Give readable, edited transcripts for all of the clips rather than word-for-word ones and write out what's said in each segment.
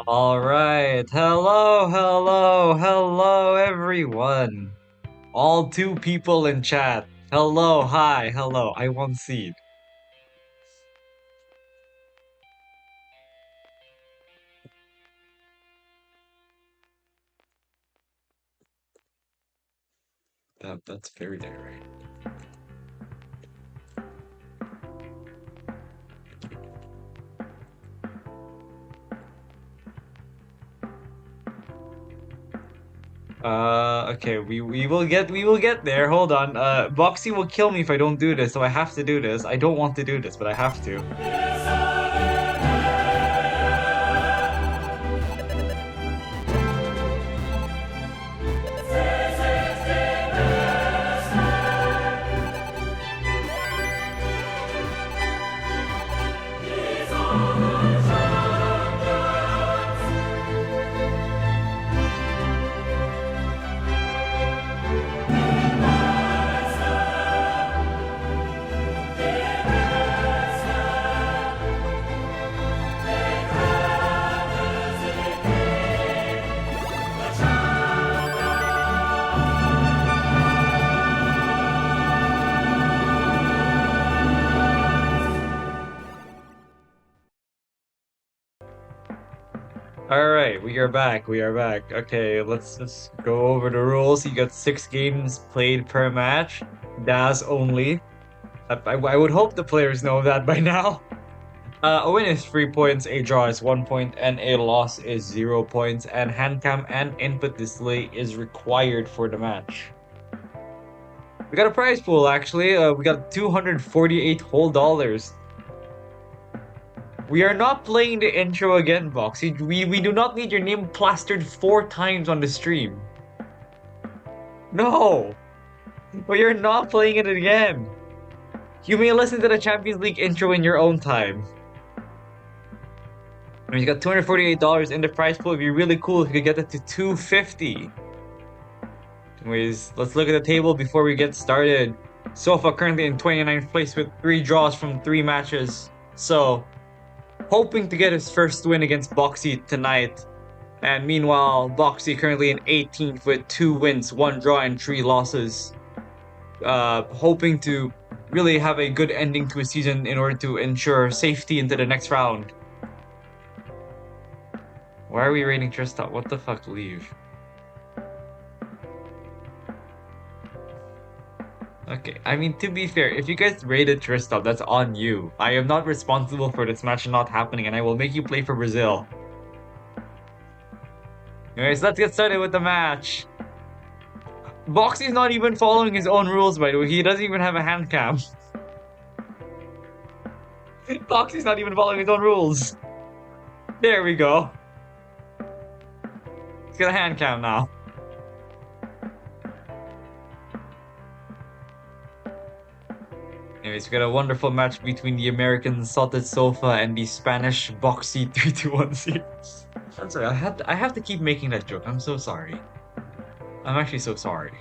All right. Hello, everyone. All two people in chat. Hello, hi, hello. I want seed. That's very direct. Okay, we will get there. Hold on. Boxy will kill me if I don't do this, so I have to do this. I don't want to do this, but I have to. All right, we are back. We are back. Okay, let's just go over the rules. You got 6 games played per match. DAS only. I would hope the players know that by now. A win is 3 points, a draw is 1 point, and a loss is 0 points. And handcam and input display is required for the match. We got a prize pool actually. We got 248 whole dollars. We are not playing the intro again, Boxy. We do not need your name plastered 4 times on the stream. No, we are not playing it again. You may listen to the Champions League intro in your own time. I mean, you got $248 in the prize pool. It'd be really cool if you could get it to 250. Anyways, let's look at the table before we get started. Sofa currently in 29th place with 3 draws from 3 matches. So, hoping to get his first win against Boxy tonight. And meanwhile, Boxy currently in 18th with 2 wins, 1 draw, and 3 losses. Hoping to really have a good ending to a season in order to ensure safety into the next round. Why are we rating Tristan? What the fuck, leave. Okay, I mean, to be fair, if you guys rated Tristan, that's on you. I am not responsible for this match not happening, and I will make you play for Brazil. Anyways, let's get started with the match. Boxy's not even following his own rules, by the way. He doesn't even have a hand cam. Boxy's not even following his own rules. There we go. He's got a hand cam now. Anyways, we got a wonderful match between the American SaltedSofa and the Spanish Boxy 321 series. I'm sorry, I have to keep making that joke. I'm so sorry. I'm actually so sorry.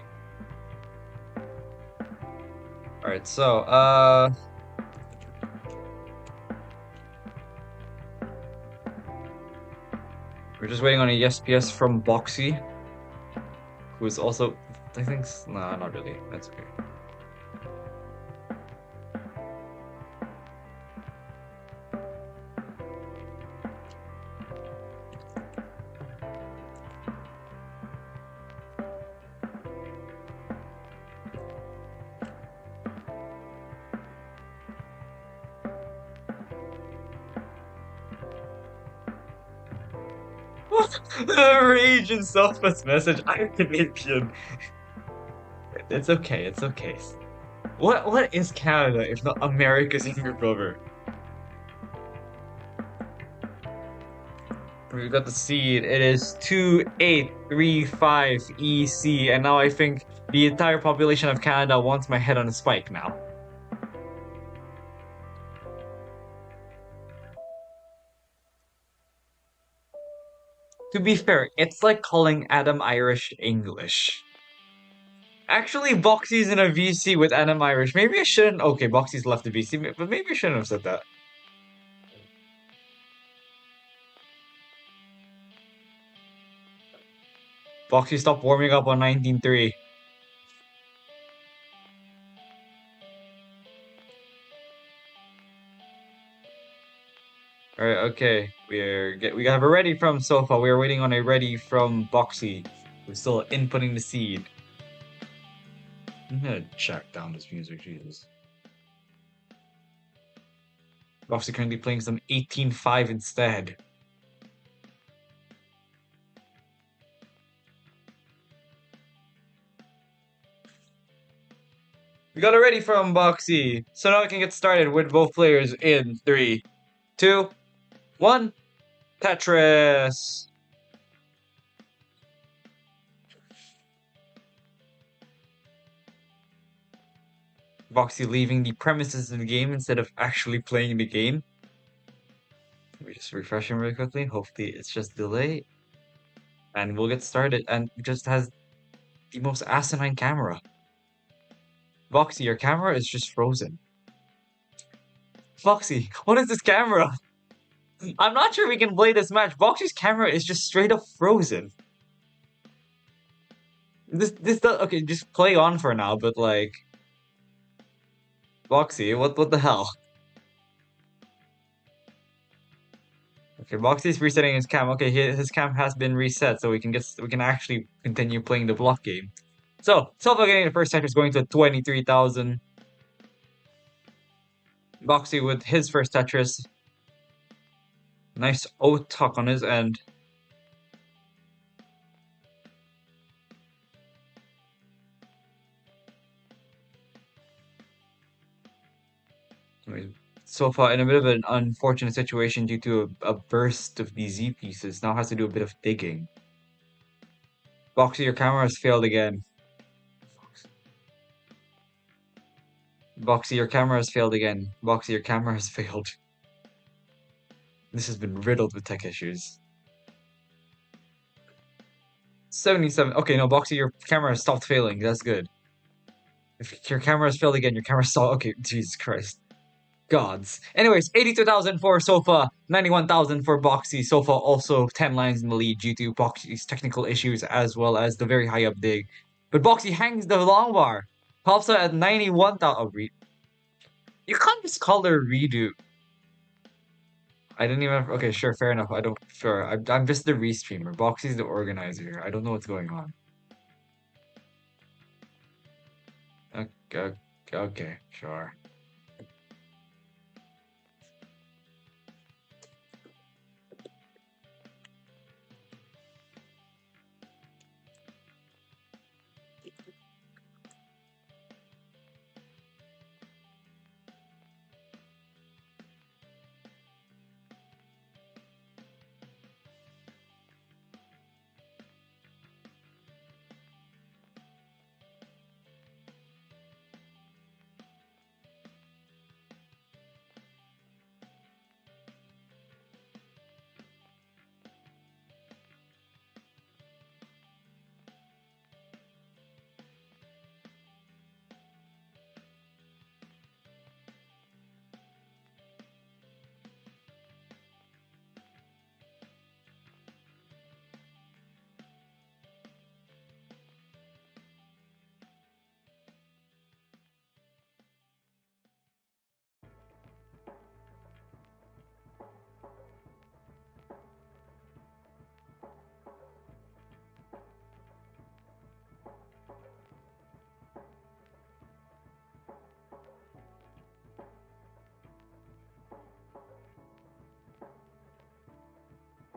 Alright, so, we're just waiting on a yes PS from Boxy, who is also, I think, nah, not really. That's okay. The rage in Sofa's message. I'm Canadian. It's okay. It's okay. What is Canada if not America's younger brother? We got the seed. It is 2835 EC, and now I think the entire population of Canada wants my head on a spike now. To be fair, it's like calling Adam Irish English. Actually, Boxy's in a VC with Adam Irish. Maybe I shouldn't. Okay, Boxy's left the VC, but maybe I shouldn't have said that. Boxy, stop warming up on 19.3. All right, okay. We have a ready from Sofa. We are waiting on a ready from Boxy. We're still inputting the seed. I'm gonna check down this music, Jesus. Boxy currently playing some 18.5 instead. We got a ready from Boxy. So now we can get started with both players in 3, 2, 1. Tetris. Boxy leaving the premises of the game instead of actually playing the game. We just refresh him really quickly. Hopefully it's just delay. And we'll get started. And it just has the most asinine camera. Boxy, your camera is just frozen. Boxy, what is this camera? I'm not sure we can play this match. Boxy's camera is just straight up frozen. This does, okay, just play on for now, but like Boxy, what the hell? Okay, Boxy's resetting his cam. Okay, his cam has been reset, so we can actually continue playing the block game. So, Silva getting the first Tetris going to 23,000. Boxy with his first Tetris. Nice O-tuck on his end. So far in a bit of an unfortunate situation due to a burst of these Z pieces. Now has to do a bit of digging. Boxy, your camera has failed again. Boxy, your camera has failed again. Boxy, your camera has failed. This has been riddled with tech issues. 77. Okay, no, Boxy, your camera has stopped failing. That's good. If your camera has failed again, your camera saw. Okay, Jesus Christ. Gods. Anyways, 82,000 for Sofa, 91,000 for Boxy. Sofa also 10 lines in the lead due to Boxy's technical issues as well as the very high up dig. But Boxy hangs the long bar. Pops out at 91,000. Oh, you can't just call her redo. I didn't even. Okay, sure, fair enough. I don't. Sure, I'm just the restreamer. Boxy's the organizer. I don't know what's going on. Okay, okay, sure.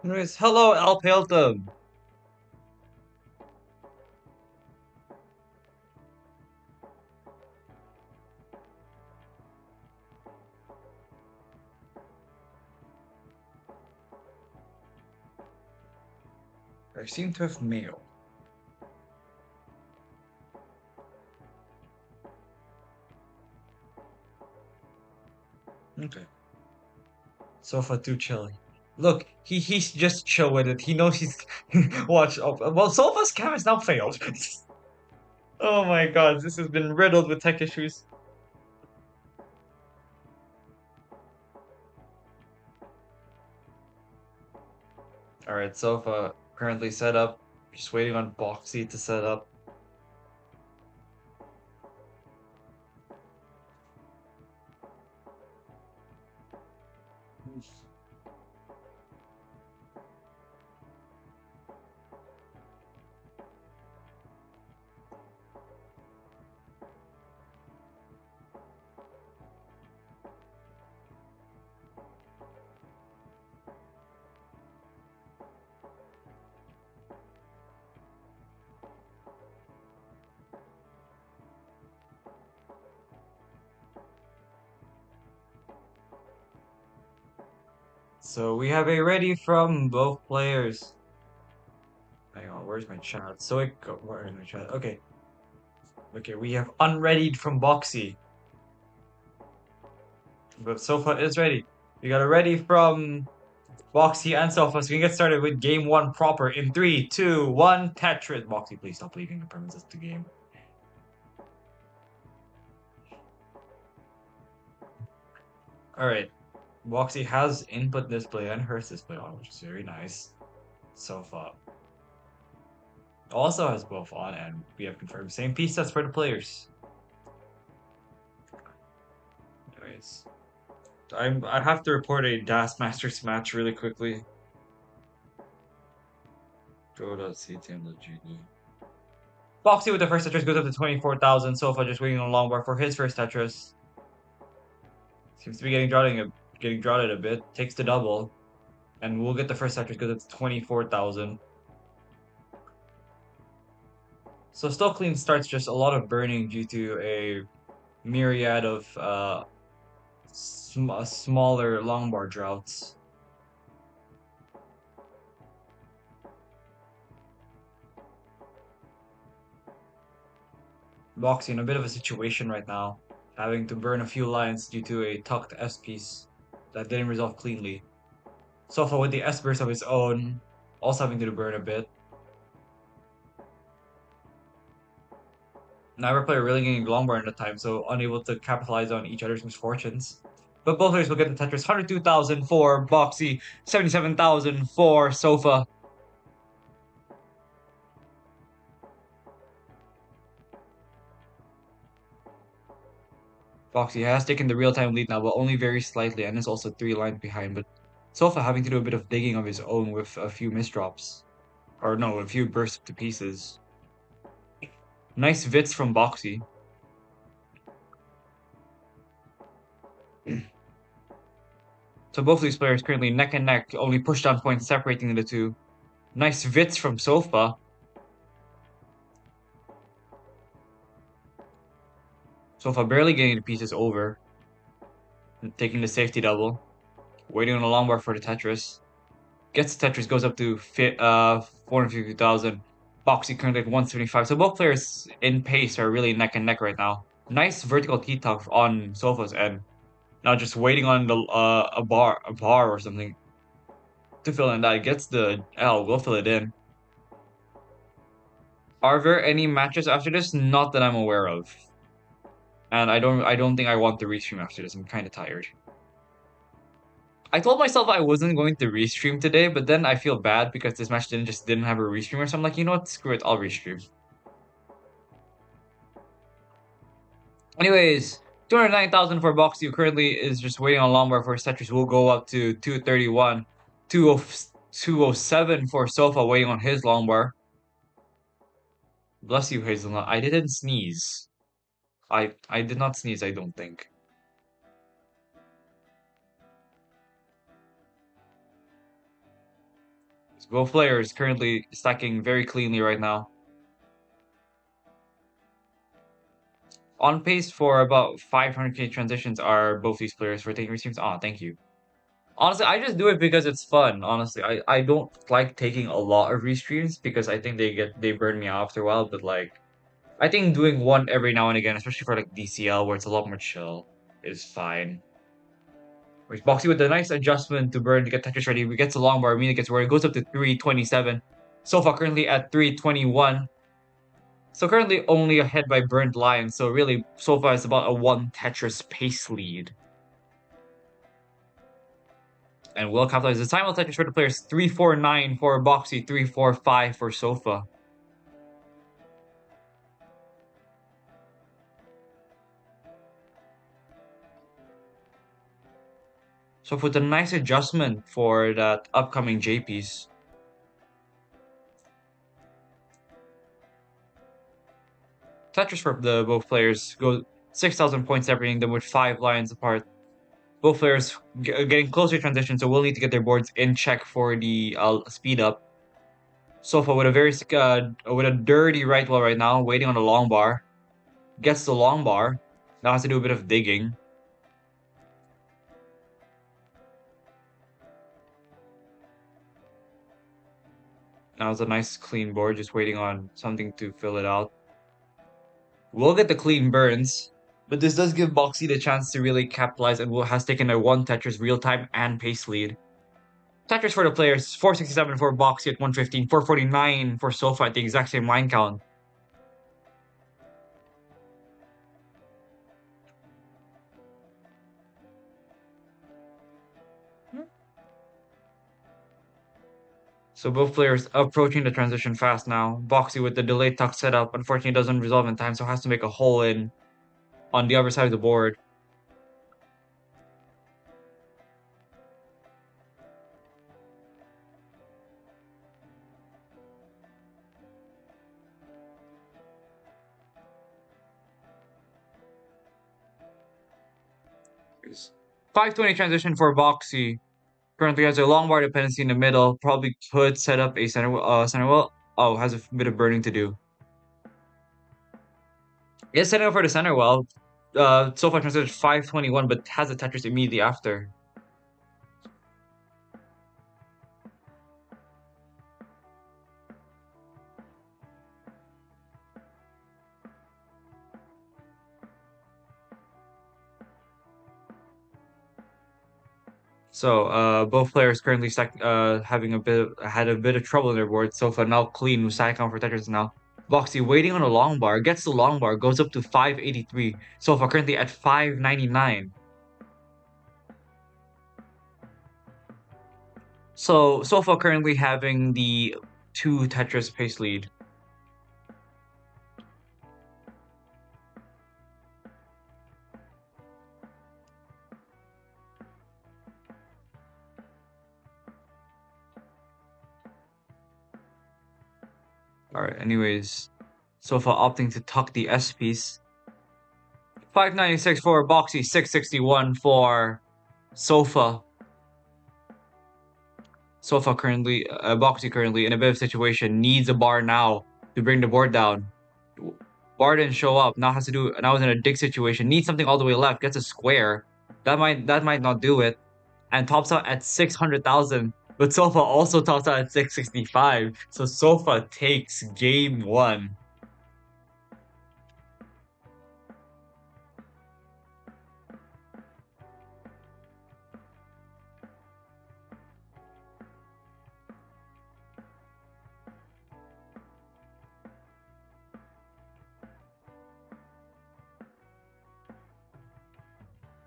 Anyways, hello, Alpeltum. I seem to have mail. Okay. Sofa too chilly. Look, he's just chill with it. He knows he's watch. Oh, well, Sofa's cam has now failed. Oh my god, this has been riddled with tech issues. All right, Sofa currently set up. Just waiting on Boxie to set up. So we have a ready from both players. Hang on, where's my chat? So where is my chat? Okay. Okay, we have unreadied from Boxy. But Sofa is ready. We got a ready from Boxy and Sofa, so we can get started with game one proper in 3, 2, 1, Tetris. Boxy, please stop leaving the premises of the game. Alright. Boxy has input display and Hearst display on, which is very nice. Sofa also has both on, and we have confirmed same piece sets for the players. Anyways. I have to report a DAS Masters match really quickly. Go.ctm.gd. Boxy with the first Tetris goes up to 24,000. Sofa just waiting on Longbar for his first Tetris. Seems to be getting draughted a bit. Takes the double. And we'll get the first Tetris goes up to 24,000. So still clean starts, just a lot of burning due to a myriad of smaller Longbar droughts. Boxy in a bit of a situation right now, having to burn a few lines due to a tucked S piece that didn't resolve cleanly. Sofa with the S burst of his own, also having to burn a bit. Neither player really getting longbar in the time, so unable to capitalize on each other's misfortunes. But both players will get the Tetris. 102,000 for Boxy, 77,000 for Sofa. Boxy has taken the real-time lead now, but only very slightly, and is also 3 lines behind. But Sofa having to do a bit of digging of his own with a few misdrops. Or no, a few bursts to pieces. Nice Vits from Boxy. So both these players currently neck and neck, only pushdown points separating the two. Nice Vits from Sofa. Sofa barely getting the pieces over. Taking the safety double. Waiting on a long bar for the Tetris. Gets the Tetris, goes up to 450,000. Boxy currently at 175. So both players in pace are really neck and neck right now. Nice vertical T-tuck on Sofa's end. Now just waiting on the a bar or something to fill in that. Gets the L, will fill it in. Are there any matches after this? Not that I'm aware of. And I don't think I want to restream after this. I'm kind of tired. I told myself I wasn't going to restream today, but then I feel bad because this match didn't have a restreamer, so I'm like, you know what? Screw it, I'll restream. Anyways, 209,000 for Boxy, who currently is just waiting on Lombard for his Tetris. Will go up to 231. 207 for Sofa, waiting on his Lombard. Bless you, Hazelnut. I didn't sneeze. I did not sneeze, I don't think. Both players currently stacking very cleanly right now. On pace for about 500k transitions are both these players for taking restreams. Ah, thank you. Honestly, I just do it because it's fun. Honestly, I don't like taking a lot of restreams because I think they burn me out after a while. But like, I think doing one every now and again, especially for like DCL where it's a lot more chill, is fine. Which Boxy with a nice adjustment to burn to get Tetris ready. We gets a long bar. Mina gets where it goes up to 327. Sofa currently at 321. So currently only ahead by Burnt Lion. So really, Sofa is about a 1 Tetris pace lead. And will capitalize the time will Tetris for the players. 349 for Boxy, 345 for Sofa. So with a nice adjustment for that upcoming J piece. Tetris for the both players go 6,000 points separating them with 5 lines apart. Both players getting closer to transition, so we'll need to get their boards in check for the speed up. Sofa with a with a dirty right wall right now, waiting on the long bar. Gets the long bar. Now has to do a bit of digging. Now it's a nice clean board, just waiting on something to fill it out. We'll get the clean burns, but this does give Boxy the chance to really capitalize and will has taken a one Tetris real time and pace lead. Tetris for the players, 467 for Boxy at 115, 449 for Sofa at the exact same line count. So both players approaching the transition fast now. Boxy with the delayed tuck setup, unfortunately doesn't resolve in time, so has to make a hole in on the other side of the board. 520 transition for Boxy. Currently has a long bar dependency in the middle. Probably could set up a center well. Oh, has a bit of burning to do. Yeah, setting up for the center well. So far transition 521, but has a Tetris immediately after. So both players currently having had a bit of trouble in their board. Sofa now clean with side count for Tetris now. Boxy waiting on a long bar, gets the long bar, goes up to 583. Sofa currently at 599. So Sofa currently having the two Tetris pace lead. Alright, anyways. Sofa opting to tuck the S piece. 596 for Boxy, 661 for Sofa. Boxy currently in a bit of situation, needs a bar now to bring the board down. Bar didn't show up, now is in a dig situation, needs something all the way left, gets a square. That might not do it. And tops out at 600,000. But Sofa also tops out at 665. So Sofa takes game one.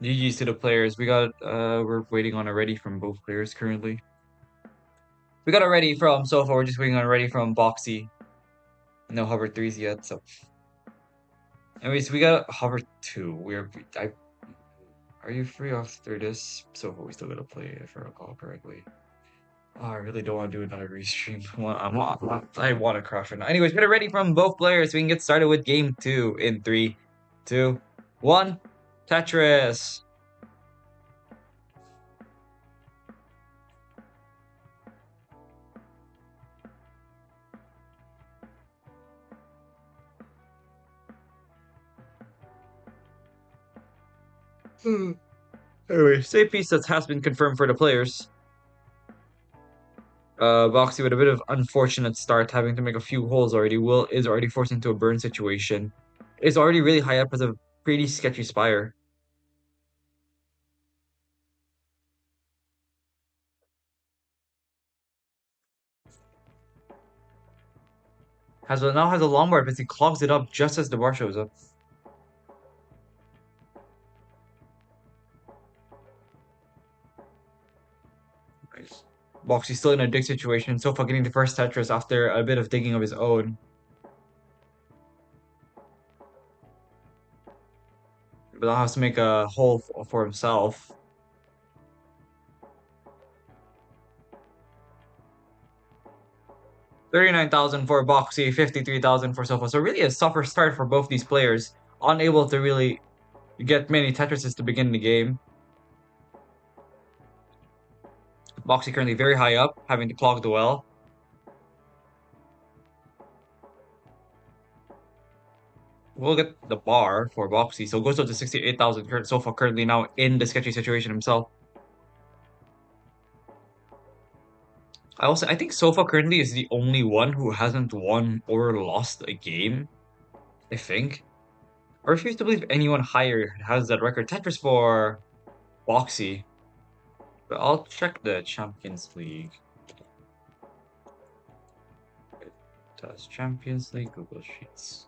GG's to the players. We're waiting on a ready from both players currently. We got a ready from Sofa, we're just waiting on a ready from Boxy. No hover threes yet, so. Anyways, we got a hover two. Are you free after this? Sofa, we still gotta play if I recall correctly. Oh, I really don't want to do another restream. I want to crash right now. Anyways, get it ready from both players. We can get started with game two in 3, 2, 1. Tetris. Anyway, save piece that has been confirmed for the players. Boxy with a bit of unfortunate start, having to make a few holes already. Will is already forced into a burn situation. Is already really high up as a pretty sketchy spire. Now has a long bar, but he clogs it up just as the bar shows up. Nice. Boxy's still in a dig situation. Sofa getting the first Tetris after a bit of digging of his own. But now has to make a hole for himself. 39,000 for Boxy, 53,000 for Sofa. So really a suffer start for both these players, unable to really get many Tetrises to begin the game. Boxy currently very high up, having to clog the well. We'll get the bar for Boxy, so goes up to 68,000. Sofa currently now in the sketchy situation himself. I think Sofa currently is the only one who hasn't won or lost a game, I think. I refuse to believe anyone higher has that record. Tetris for Boxy. But I'll check the Champions League. Does Champions League Google Sheets.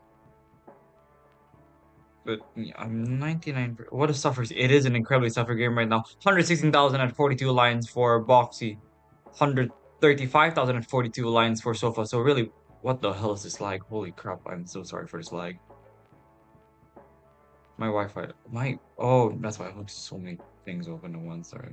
But yeah, I'm 99. What a suffer. It is an incredibly suffer game right now. 116,042 lines for Boxy. 135,042 lines for Sofa. So really, what the hell is this lag? Holy crap, I'm so sorry for this lag. My Wi-Fi. Oh, that's why I have so many things open at once. Sorry.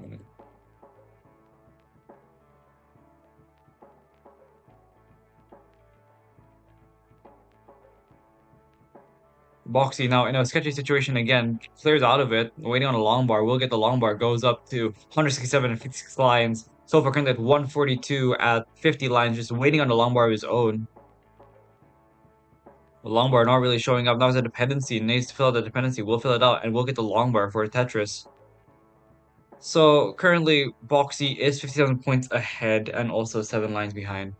Boxy now in a sketchy situation again, clears out of it, waiting on a long bar. We'll get the long bar, goes up to 167 and 56 lines. So far, currently at 142 at 50 lines, just waiting on the long bar of his own. The long bar not really showing up. Now it's a dependency. Needs to fill out the dependency. We'll fill it out and we'll get the long bar for Tetris. So currently, Boxy is 57 points ahead and also 7 lines behind.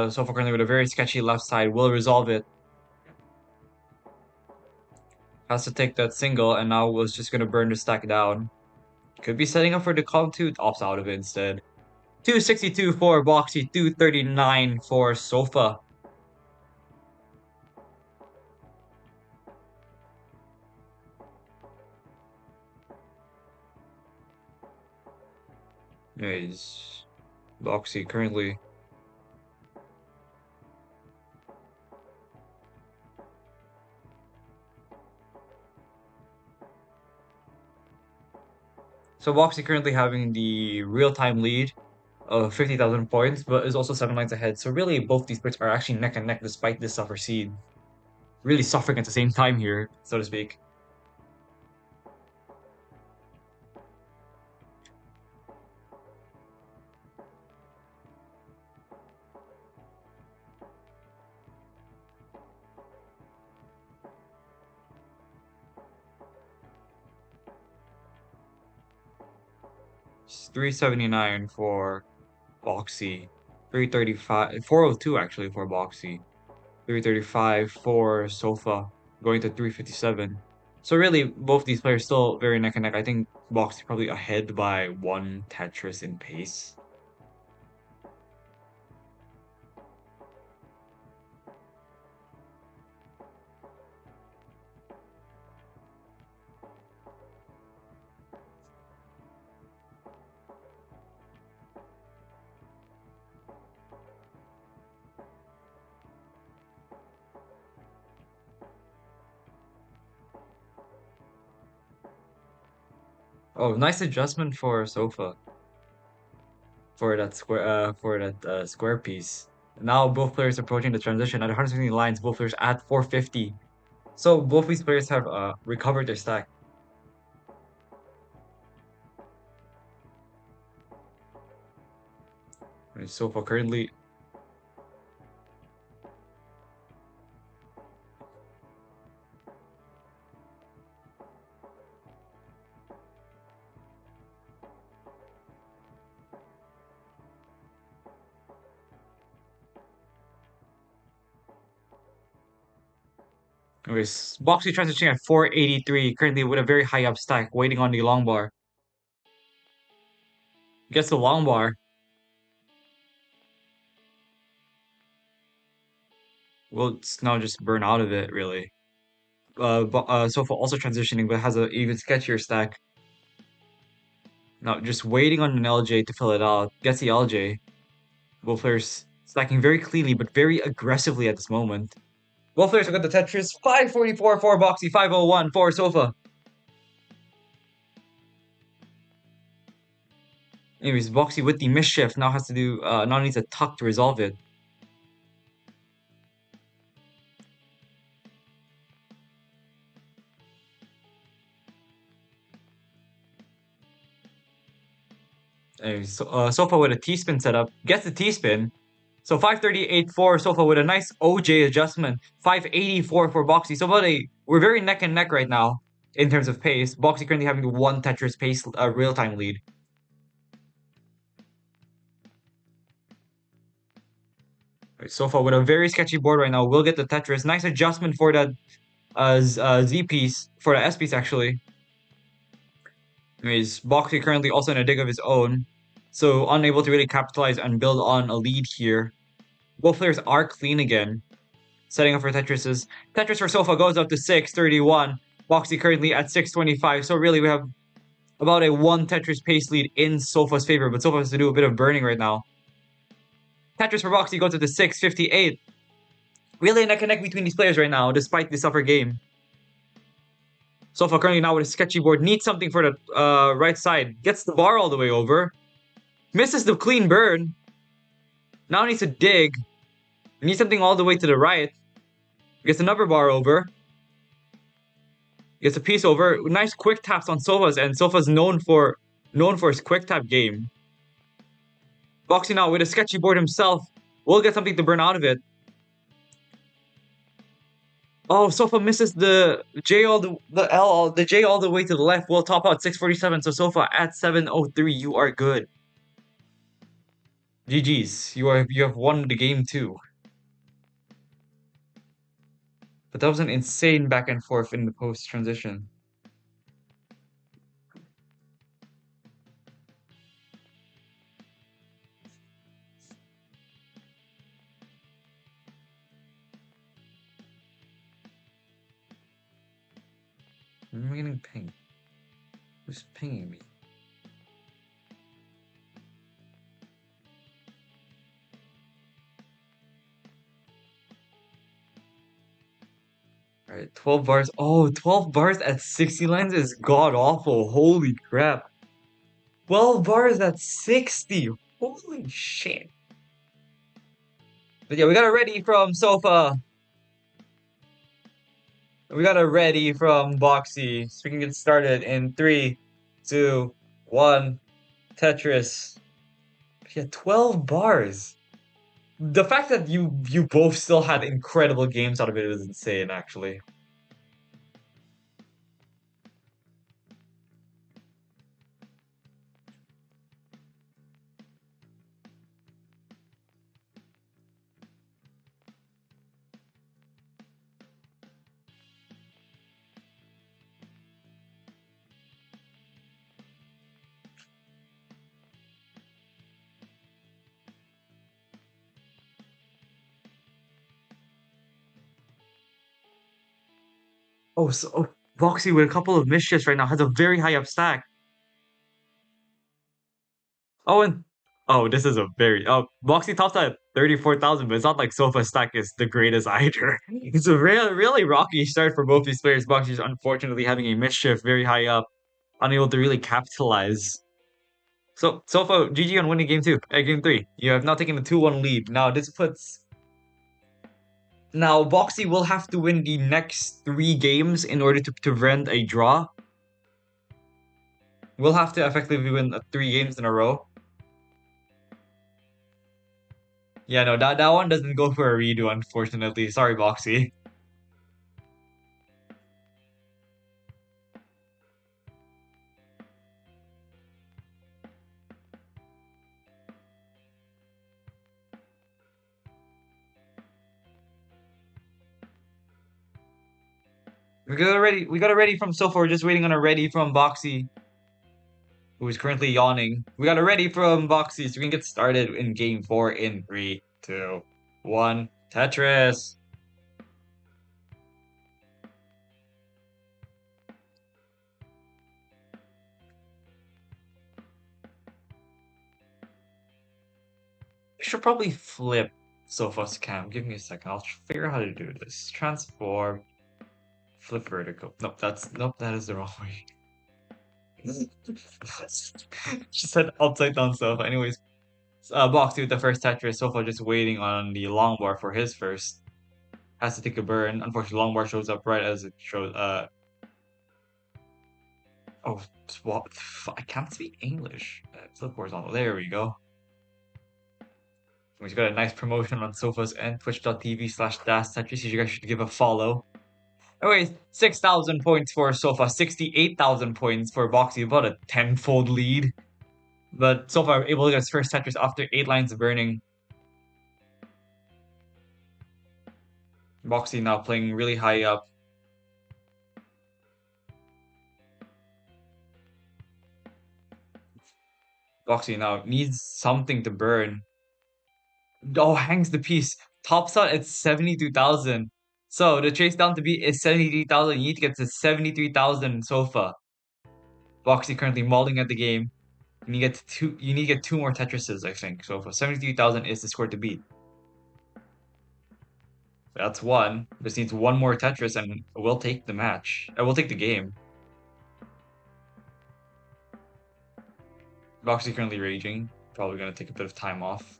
So far currently with a very sketchy left side, will resolve it. Has to take that single, and now was just gonna burn the stack down. Could be setting up for the column 2, opts out of it instead. 262 for Boxy, 239 for Sofa. Anyways, Boxy currently. So Boxy currently having the real-time lead of 50,000 points, but is also 7 lines ahead. So really, both these players are actually neck and neck despite this suffer seed. Really suffering at the same time here, so to speak. It's 379 for Boxy, 335, 402 actually for Boxy, 335 for Sofa, going to 357. So really, both these players still very neck and neck. I think Boxy probably ahead by one Tetris in pace. Oh, nice adjustment for Sofa for that square piece. Now both players approaching the transition at 160 lines, both players at 450. So both these players have recovered their stack. Sofa currently. Anyways, Boxy transitioning at 483, currently with a very high up stack, waiting on the long bar. Gets the long bar. Will now just burn out of it, really. Sofa also transitioning, but has an even sketchier stack. Now just waiting on an LJ to fill it out. Gets the LJ. Both players stacking very cleanly but very aggressively at this moment. Both players have got the Tetris. 544 for Boxy, 501 for Sofa. Anyways, Boxy with the mischief now has to do now needs a tuck to resolve it. Anyways, Sofa with a T-spin setup gets the T-spin. So 538 for Sofa with a nice OJ adjustment. 584 for Boxy. So we're very neck and neck right now in terms of pace. Boxy currently having the one Tetris pace real-time lead. Right, Sofa with a very sketchy board right now will get the Tetris. Nice adjustment for that Z piece, for the S piece actually. Anyways, Boxy currently also in a dig of his own, so unable to really capitalize and build on a lead here. Both players are clean again, setting up for Tetris's. Tetris for Sofa goes up to 631. Boxy currently at 625, so really we have about a one Tetris pace lead in Sofa's favor, but Sofa has to do a bit of burning right now. Tetris for Boxy goes up to 658. Really neck and neck between these players right now, despite this upper game. Sofa currently now with a sketchy board, needs something for the right side. Gets the bar all the way over. Misses the clean burn. Now needs to dig. Needs something all the way to the right. Gets another bar over. Gets a piece over. Nice quick taps on Sofa's end. Sofa's known for his quick tap game. Boxing out with a sketchy board himself. Will get something to burn out of it. Oh, Sofa misses the J the J all the way to the left. Will top out 647. So Sofa at 703. You are good. GG's. You have won the game too. But that was an insane back and forth in the post transition. I'm getting pinged. Who's pinging me? Alright, 12 bars. Oh, 12 bars at 60 lines is god awful. Holy crap. 12 bars at 60. Holy shit. But yeah, we got a ready from Sofa. We got a ready from Boxy. So we can get started in 3, 2, 1. Tetris. Yeah, 12 bars. The fact that you both still had incredible games out of it is insane, actually. Boxy with a couple of mischiefs right now has a very high up stack. Oh, and this is a very Boxy tops at 34,000, but it's not like Sofa stack is the greatest either. It's a really rocky start for both these players. Boxy's unfortunately having a mischief very high up, unable to really capitalize. So Sofa GG on winning game 2, game 3. You have now taken the 2-1 lead. Now Boxy will have to win the next 3 games in order to prevent a draw. We'll have to effectively win 3 games in a row. Yeah, no, that one doesn't go for a redo, unfortunately. Sorry, Boxy. We got a ready from Sofa. We're just waiting on a ready from Boxy, who is currently yawning. We got a ready from Boxy, so we can get started in game 4 in 3, 2, 1. Tetris. should probably flip Sofa's cam. Give me a second. I'll figure out how to do this. Transform, flip vertical. Nope, that is the wrong way. She said upside down Sofa. Anyways, Boxy with the first Tetris. Sofa just waiting on the long bar for his first. Has to take a burn. Unfortunately, long bar shows up right as it shows. Oh, swap. I can't speak English. Flip horizontal. There we go. We've got a nice promotion on Sofa's end. Twitch.tv/Das Tetris. You guys should give a follow. Anyways, 6,000 points for Sofa. 68,000 points for Boxy. About a tenfold lead. But Sofa able to get his first Tetris after 8 lines of burning. Boxy now playing really high up. Boxy now needs something to burn. Oh, hangs the piece. Tops out at 72,000. So the chase down to beat is 73,000. You need to get to 73,000 Sofa. Boxy currently mauling at the game. You need to get 2 more Tetrises, I think. So for 73,000 is the score to beat. That's one. Just needs one more Tetris and we'll take the match. We'll take the game. Boxy currently raging. Probably gonna take a bit of time off.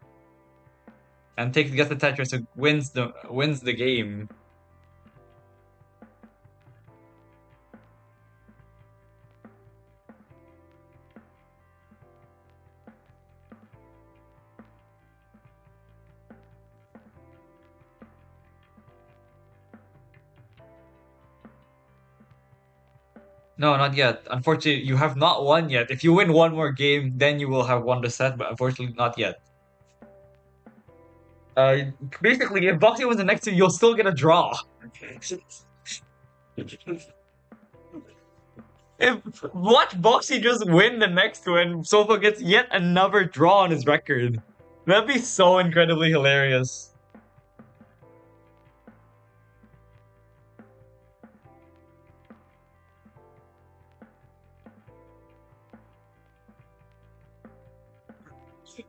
And gets the Tetris, so wins the game. No, not yet. Unfortunately, you have not won yet. If you win one more game, then you will have won the set, but unfortunately not yet. Uh, Basically, if Boxy wins the next two, you'll still get a draw. If watch Boxy just win the next one, Sofa gets yet another draw on his record. That'd be so incredibly hilarious.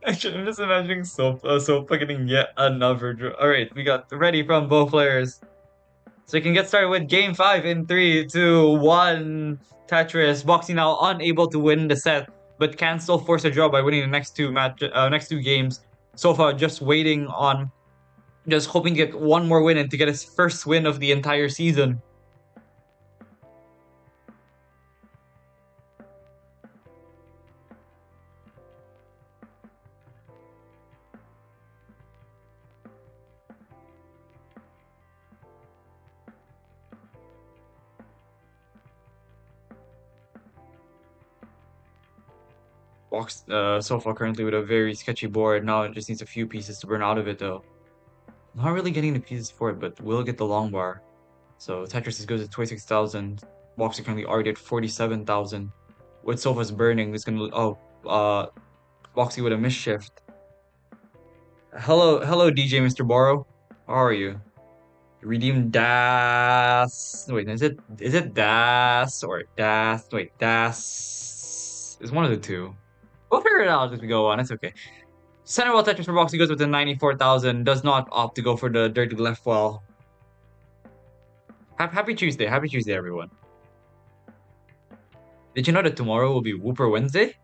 Actually, I'm just imagining Sofa getting yet another draw. Alright, we got ready from both players. So we can get started with game 5 in 3, 2, 1. Tetris. Boxy now unable to win the set, but can still force a draw by winning the next two games. Sofa just waiting on, just hoping to get one more win and to get his first win of the entire season. Sofa currently with a very sketchy board. Now it just needs a few pieces to burn out of it though. Not really getting the pieces for it, but will get the long bar. So Tetris goes to 26,000. Boxer currently already at 47,000. With Sofa's burning, it's gonna Boxy with a misshift. Hello, DJ Mr. Borrow. How are you? Redeem Das. Wait, is it Das or Das? Wait, Das. It's one of the two. We'll figure it out as we go on. It's okay. Center wall Tetris for Boxy goes with the 94,000. Does not opt to go for the dirty left wall. Happy Tuesday. Happy Tuesday, everyone. Did you know that tomorrow will be Whooper Wednesday?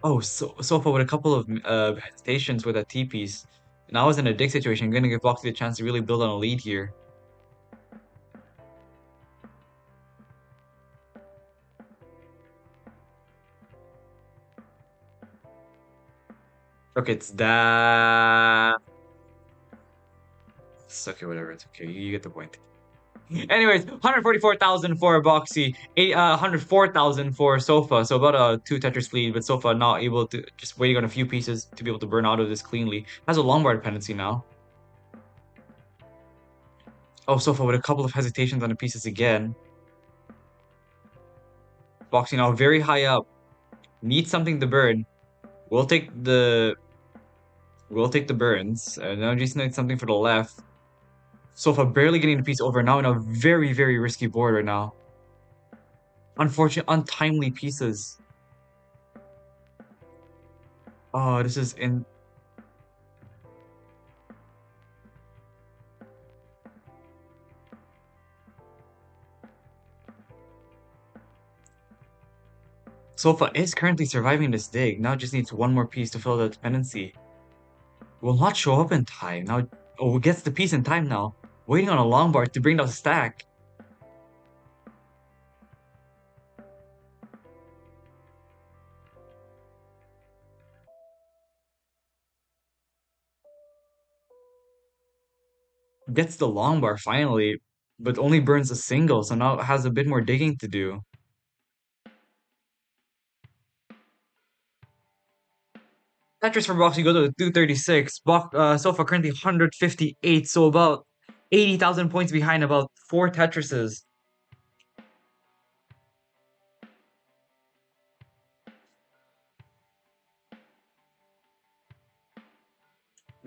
Oh, Sofa with a couple of hesitations with a T-piece. And I was in a dig situation. Gonna give Boxy a chance to really build on a lead here. Okay, it's that. It's okay, whatever. It's okay. You get the point. Anyways, 144,000 for Boxy, 104,000 for Sofa. So about a 2 Tetris lead, but Sofa not able to, just waiting on a few pieces to be able to burn out of this cleanly. Has a long bar dependency now. Oh, Sofa with a couple of hesitations on the pieces again. Boxy now very high up. Needs something to burn. We'll take the burns. Now just need something for the left. Sofa barely getting the piece over, now in a very, very risky board right now. Unfortunate, untimely pieces. Oh, this is in Sofa is currently surviving this dig. Now it just needs one more piece to fill the dependency. Will not show up in time. Now oh, it gets the piece in time now. Waiting on a long bar to bring down the stack. Gets the long bar finally, but only burns a single, so now it has a bit more digging to do. Tetris for Boxy goes to 236. Sofa currently 158, so about 80,000 points behind about four Tetrises.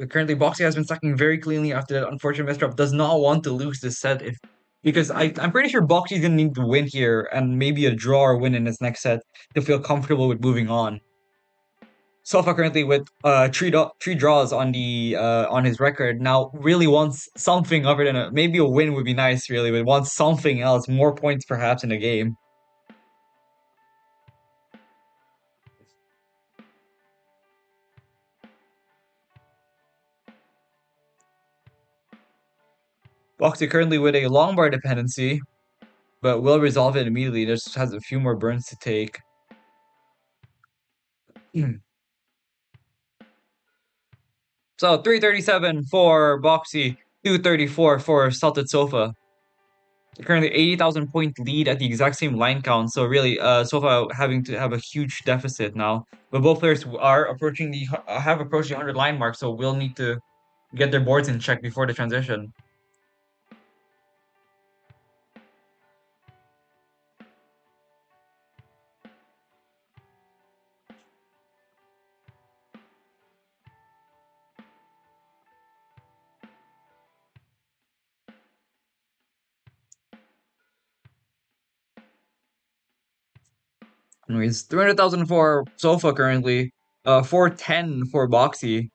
Currently, Boxy has been stacking very cleanly after that unfortunate misdrop. Does not want to lose this set if because I'm pretty sure Boxy's gonna need to win here and maybe a draw or win in his next set to feel comfortable with moving on. Sofa currently with three draws on the on his record now really wants something other than maybe a win would be nice really, but wants something else, more points perhaps in the game. Boxy currently with a long bar dependency, but will resolve it immediately. Just has a few more burns to take. So 337 for Boxy, 234 for SaltedSofa. Currently 80,000 point lead at the exact same line count. So really, Sofa having to have a huge deficit now. But both players are approaching the have approached the 100 line mark, so will need to get their boards in check before the transition. Anyways, 300,000 for Sofa currently, 410 for Boxy.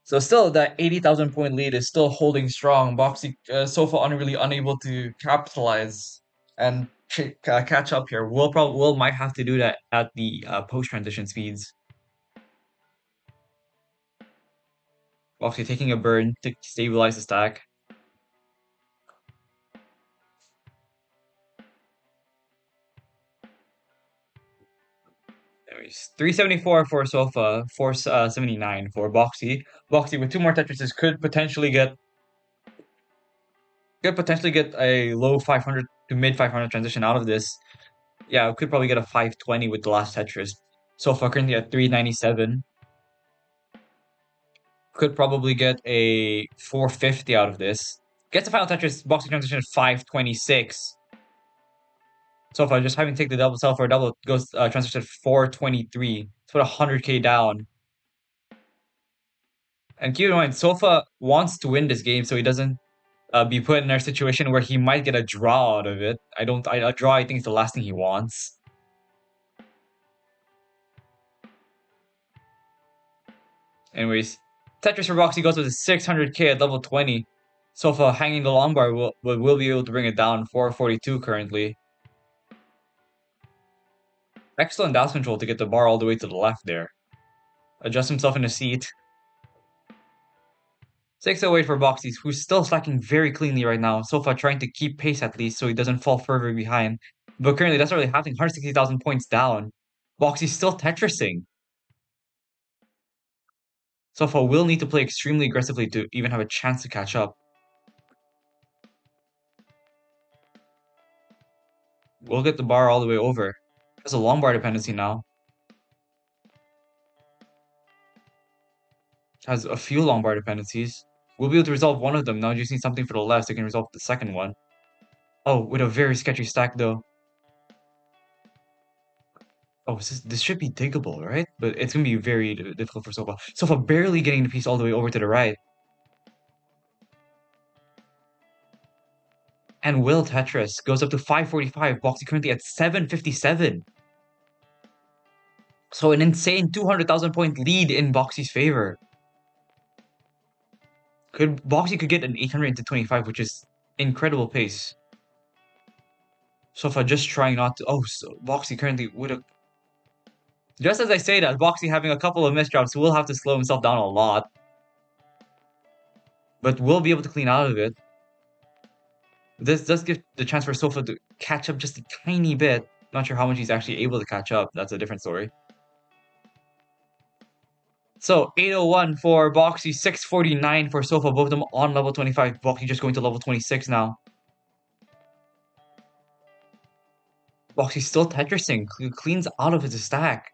So still, that 80,000 point lead is still holding strong. Boxy so far really unable to capitalize and catch up here. Will might have to do that at the post transition speeds. Boxy taking a burn to stabilize the stack. Anyways, 374 for Sofa, 479 for Boxy. Boxy with two more Tetrises could potentially get a low 500 to mid 500 transition out of this. Yeah, could probably get a 520 with the last Tetris. Sofa currently at 397. Could probably get a 450 out of this. Gets the final Tetris boxing transition at 526. So if I just having to take the double sell for a double goes transition at 423. It's about 100k down. And keep in mind, Sofa wants to win this game so he doesn't be put in a situation where he might get a draw out of it. A draw I think is the last thing he wants. Anyways, Tetris for Boxy goes with a 600k at level 20. Sofa hanging the long bar will be able to bring it down 442 currently. Excellent dowse control to get the bar all the way to the left there. Adjust himself in a seat. 608 for Boxy, who's still stacking very cleanly right now. Sofa trying to keep pace at least so he doesn't fall further behind. But currently that's not really happening. 160,000 points down. Boxy's still Tetrising. Sofa will need to play extremely aggressively to even have a chance to catch up. We'll get the bar all the way over. Has a long bar dependency now. Has a few long bar dependencies. We'll be able to resolve one of them. Now just need something for the left so we can resolve the second one. Oh, with a very sketchy stack though. Oh, this should be diggable, right? But it's gonna be very difficult for Sofa. Sofa barely getting the piece all the way over to the right. And Will Tetris goes up to 545. Boxy currently at 757. So an insane 200,000 point lead in Boxy's favor. Boxy could get an 800 into 25, which is incredible pace. Sofa just trying not to. Oh, so Boxy currently would have. Just as I say that, Boxy having a couple of misdrops will have to slow himself down a lot, but will be able to clean out of it. This does give the chance for Sofa to catch up just a tiny bit. Not sure how much he's actually able to catch up. That's a different story. So 801 for Boxy, 649 for Sofa, both of them on level 25. Boxy just going to level 26 now. Boxy still Tetrising, cleans out of his stack.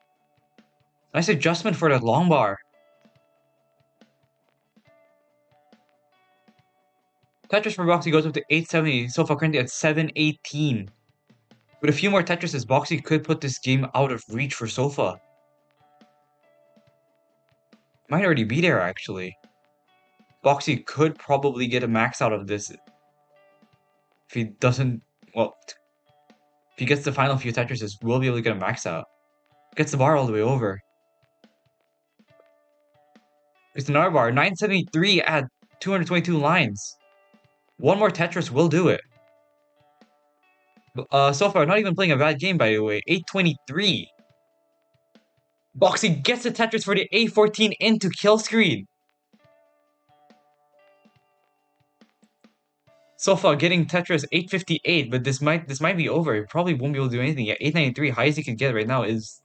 Nice adjustment for that long bar. Tetris for Boxy goes up to 870, Sofa currently at 718. With a few more Tetrises, Boxy could put this game out of reach for Sofa. Might already be there, actually. Boxy could probably get a max out of this if he doesn't. Well, if he gets the final few Tetrises, we'll be able to get a max out. Gets the bar all the way over. It's another bar, 973 at 222 lines. One more Tetris will do it. So far, not even playing a bad game, by the way. 823. Boxy gets the Tetris for the A14 into kill screen. So far, getting Tetris 858, but this might be over. It probably won't be able to do anything yet. 893, highest he can get right now is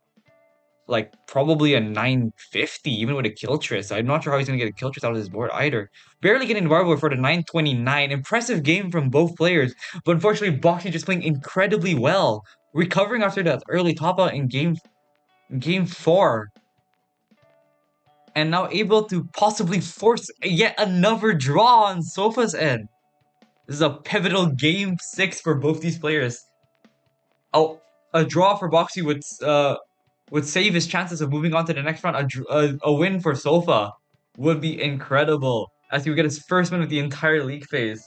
like probably a 950, even with a kill tris. I'm not sure how he's gonna get a kill tris out of this board either. Barely getting the bar board for the 929. Impressive game from both players, but unfortunately, Boxy just playing incredibly well, recovering after that early top out in game 4. And now able to possibly force yet another draw on Sofa's end. This is a pivotal game 6 for both these players. Oh, a draw for Boxy would save his chances of moving on to the next round. A win for Sofa would be incredible, as he would get his first win of the entire league phase.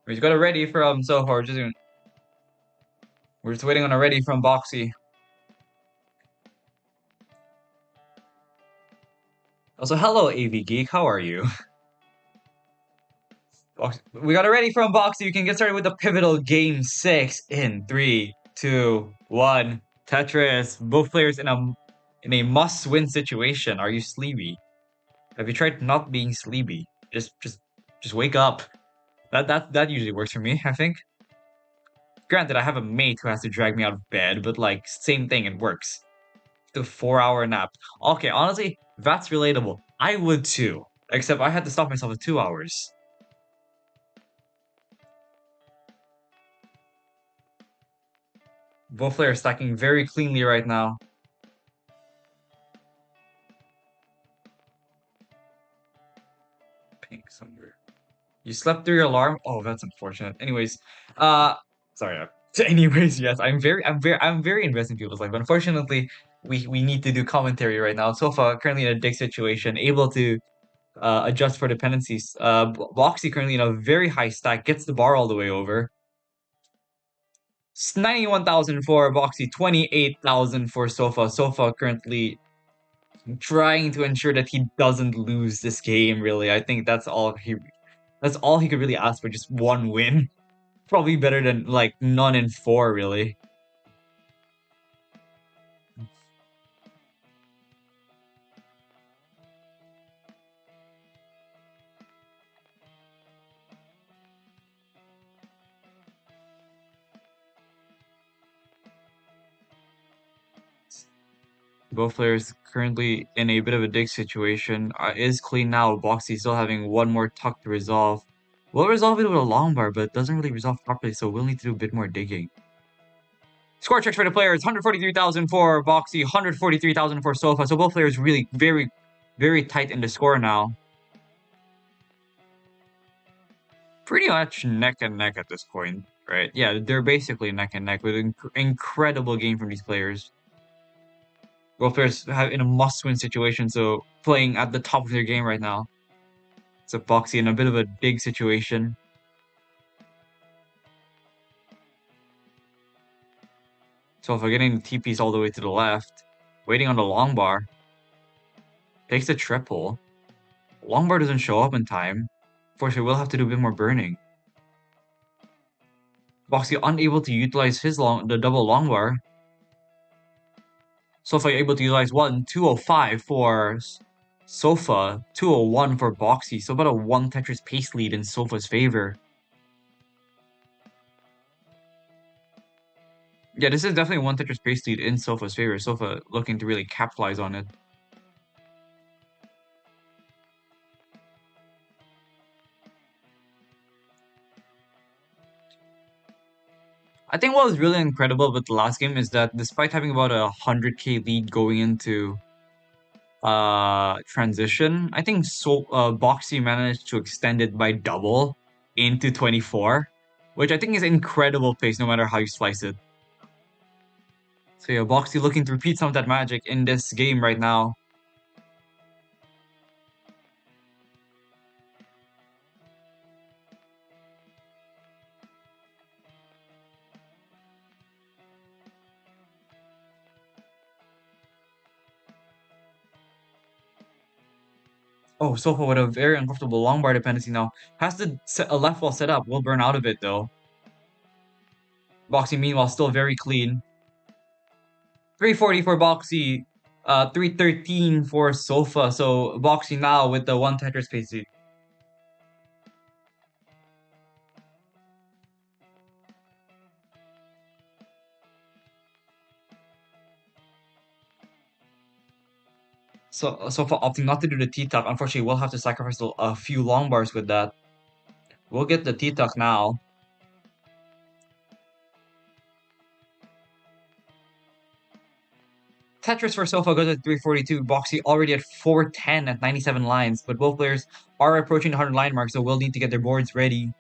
He's got a ready from Sofa. We're just waiting on a ready from Boxy. Also, hello, AV Geek. How are you? We got a ready from Boxy. You can get started with the pivotal game 6 in 3, 2, 1. Tetris. Both players in a must-win situation. Are you sleepy? Have you tried not being sleepy? Just wake up. That usually works for me, I think. Granted, I have a mate who has to drag me out of bed, but like same thing, it works. The 4-hour nap. Okay, honestly, that's relatable. I would too. Except I had to stop myself at 2 hours. Both players stacking very cleanly right now. Pink somewhere. You slept through your alarm? Oh, that's unfortunate. Anyways, sorry. Anyways, yes, I'm very invested in people's life. But unfortunately, we need to do commentary right now. Sofa currently in a dig situation, able to adjust for dependencies. Boxy currently in a very high stack, gets the bar all the way over. 91,000 for Boxy, 28,000 for Sofa. Sofa currently trying to ensure that he doesn't lose this game, really. I think that's all he could really ask for, just one win. Probably better than like none in 4, really. Both players currently in a bit of a dig situation. Is clean now. Boxy still having one more tuck to resolve. We'll resolve it with a long bar, but it doesn't really resolve properly, so we'll need to do a bit more digging. Score checks for the players, 143,000 for Boxy, 143,000 for Sofa. So both players really very, very tight in the score now. Pretty much neck and neck at this point, right? Yeah, they're basically neck and neck with an incredible game from these players. Both players have in a must-win situation, so playing at the top of their game right now. So Boxy in a bit of a dig situation. So if we're getting the TPs all the way to the left, waiting on the long bar, takes the triple. Long bar doesn't show up in time. Fortunately, we'll have to do a bit more burning. Boxy unable to utilize the double long bar. Sofa able to utilize 205 for Sofa, 201 for Boxy, so about a 1 Tetris pace lead in Sofa's favor. Yeah, this is definitely 1 Tetris pace lead in Sofa's favor. Sofa looking to really capitalize on it. I think what was really incredible with the last game is that despite having about a 100k lead going into transition, I think Boxy managed to extend it by double into 24, which I think is incredible pace no matter how you slice it. So yeah, Boxy looking to repeat some of that magic in this game right now. Oh, Sofa with a very uncomfortable long bar dependency now. Has the left wall set up. Will burn out of it though. Boxy meanwhile still very clean. 340 for Boxy. 313 for Sofa. So Boxy now with the 1 Tetris pace. So for opting not to do the T-tuck, unfortunately we'll have to sacrifice a few long bars with that. We'll get the T-tuck now. Tetris for Sofa goes at 342. Boxy already at 410 at 97 lines, but both players are approaching the 100 line mark, so we'll need to get their boards ready.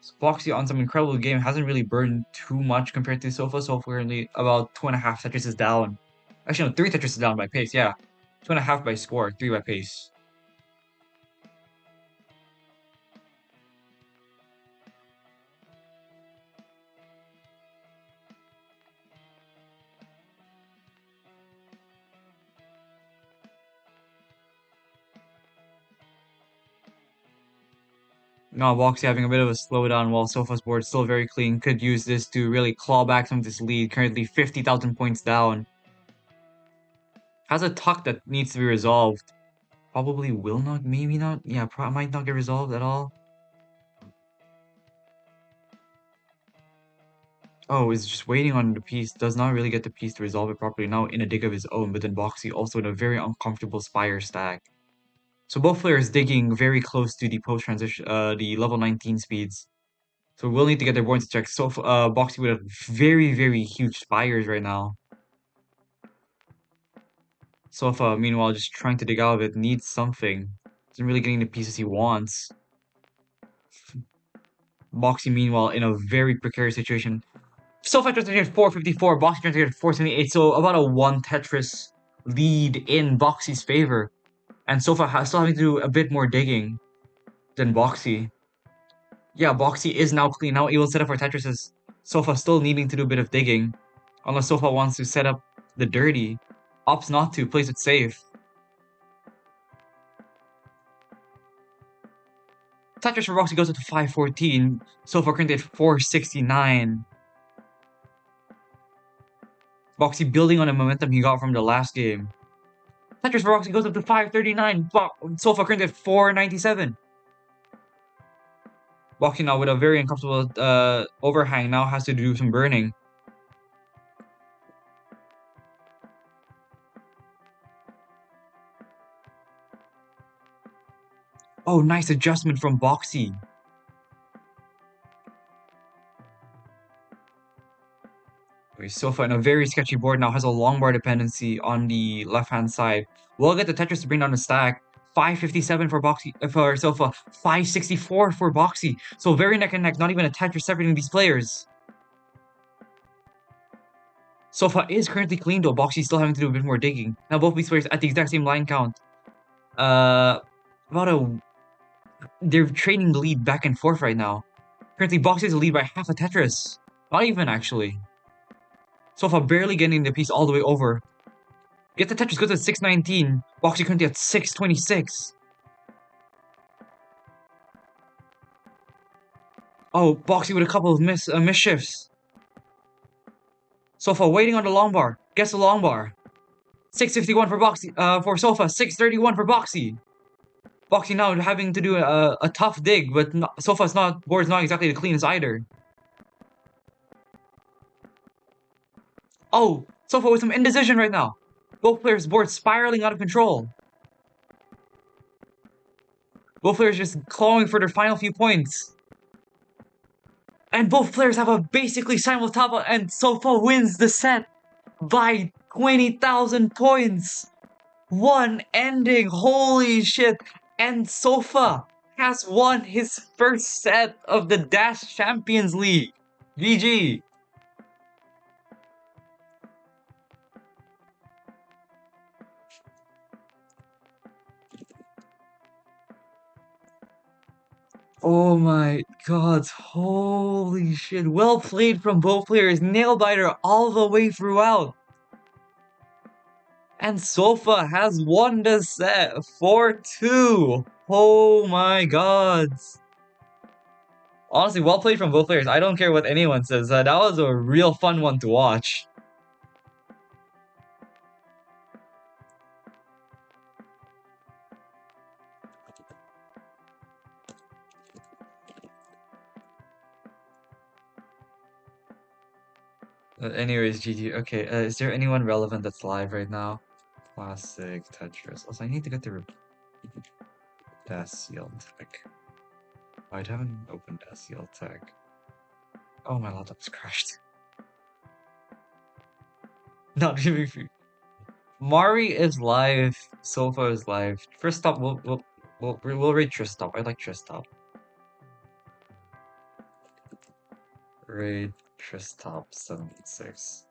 So Boxy on some incredible game hasn't really burned too much compared to Sofa. Sofa currently about 2.5 Tetris is down. Actually, no, 3 Tetris is down by pace, yeah. 2.5 by score, 3 by pace. Now Boxy having a bit of a slowdown while Sofa's board still very clean. Could use this to really claw back some of this lead. Currently 50,000 points down. Has a tuck that needs to be resolved. Probably will not, maybe not. Yeah, might not get resolved at all. Oh, is just waiting on the piece. Does not really get the piece to resolve it properly. Now in a dig of his own, but then Boxy also in a very uncomfortable Spire stack. So both players digging very close to the post transition, the level 19 speeds. So we'll need to get their points checked. So, Boxy with a very, very huge Spires right now. Sofa, meanwhile, just trying to dig out of it, needs something. Isn't really getting the pieces he wants. Boxy, meanwhile, in a very precarious situation. Sofa tries to get 454, Boxy trying to get 478, so about a 1 Tetris lead in Boxy's favor. And Sofa still having to do a bit more digging than Boxy. Yeah, Boxy is now clean, now able to set up for Tetris's. Sofa still needing to do a bit of digging. Unless Sofa wants to set up the dirty. Opts not to, plays it safe. Tetris for Boxy goes up to 514. Sofa currently at 469. Boxy building on the momentum he got from the last game. Tetris for Boxy goes up to 539. Sofa currently at 497. Boxy now with a very uncomfortable overhang now has to do some burning. Oh, nice adjustment from Boxy. Okay, Sofa in a very sketchy board now has a long bar dependency on the left-hand side. We'll get the Tetris to bring down the stack. 557 for Boxy for Sofa, 564 for Boxy. So very neck and neck, not even a Tetris separating these players. Sofa is currently clean though. Boxy's still having to do a bit more digging. Now both these players at the exact same line count. Uh, about a they're trading the lead back and forth right now. Currently, Boxy is the lead by half a Tetris. Not even actually. Sofa barely getting the piece all the way over. Get the Tetris, goes at 619. Boxy currently at 626. Oh, Boxy with a couple of misshifts. Sofa waiting on the long bar. Gets the long bar. 651 for Boxy. For Sofa. 631 for Boxy. Boxy now having to do a tough dig, but Sofa's board's not exactly the cleanest either. Oh, Sofa with some indecision right now. Both players' board spiraling out of control. Both players just clawing for their final few points. And both players have a basically simultaneous, and Sofa wins the set by 20,000 points. One ending, holy shit. And Sofa has won his first set of the Dash Champions League. GG. Oh my god, holy shit. Well played from both players. Nail biter all the way throughout. And Sofa has won the set 4-2. Oh my god. Honestly, well played from both players. I don't care what anyone says. That was a real fun one to watch. Anyways, GG. Okay, is there anyone relevant that's live right now? Classic Tetris. Also, I need to get the DCL tech. Oh, I haven't opened DCL tech. Oh, my laptop's crashed. Not giving free. Mari is live. Sofa is live. First stop, we'll rate Tristop. I like Tristop. Rate Tristop 76.